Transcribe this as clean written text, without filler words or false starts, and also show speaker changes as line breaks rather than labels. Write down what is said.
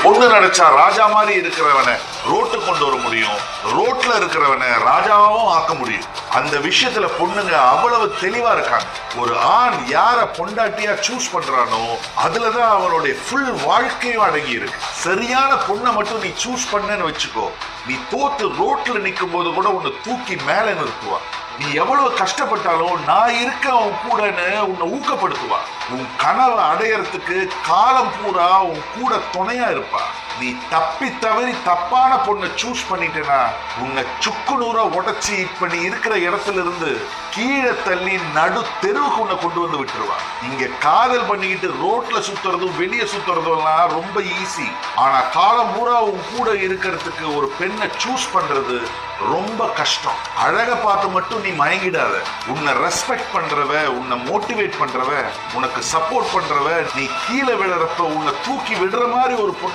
பொண்ணு நினைச்சா ராஜா மாதிரி இருக்கிறவனை ரோட்டு கொண்டு வர முடியும், ரோட்ல இருக்கிறவனை ராஜாவும் ஆக்க முடியும். அந்த விஷயத்துல பொண்ணுங்க அவ்வளவு தெளிவா இருக்காங்க. ஒரு ஆண் யார பொண்டாட்டியா சூஸ் பண்றானோ அதுலதான் அவனுடைய ஃபுல் வாழ்க்கையும் அடங்கி இருக்கு. சரியான பொண்ணை மட்டும் நீ சூஸ் பண்ணன்னு வச்சுக்கோ, நீ தோத்து ரோட்ல நிற்கும் போது கூட உன்னை தூக்கி மேல நிறுத்துவா. நீ எவ்வளவு கஷ்டப்பட்டாலும் நான் இருக்க உன் கூடன்னு உன்னை ஊக்கப்படுத்துவா. உன் கனவை அடையறதுக்கு காலம் பூரா உன் கூட துணையா இருப்பா. நீ தப்பி தவறி தப்பான பொண்ணை சூஸ் பண்ணிட்டேனா உன்னை சுக்கு நூறா உடைச்சி இப்ப நீ இருக்கிற இடத்துல இருந்து கீழே தள்ளி நடு தெருவுக்கு உன்னை கொண்டு வந்து விட்டுருவா. இங்க காதல் பண்ணிக்கிட்டு ரோட்ல சுத்துறதும் வெளியே சுத்துறதும் எல்லாம் ரொம்ப ஈஸி. ஆனா காலம் பூரா உன் கூட இருக்கிறதுக்கு ஒரு பெண்ணை சூஸ் பண்றது ரொம்ப கஷ்டம். அழக பார்த்து மட்டும் நீ மயங்கிடாத. உன்னை ரெஸ்பெக்ட் பண்றவ, உன்னை மோட்டிவேட் பண்றவ, உனக்கு சப்போர்ட் பண்றவ, நீ கீழே விழுறப்ப உன்னை தூக்கி விடுற மாதிரி ஒரு பொண்ணு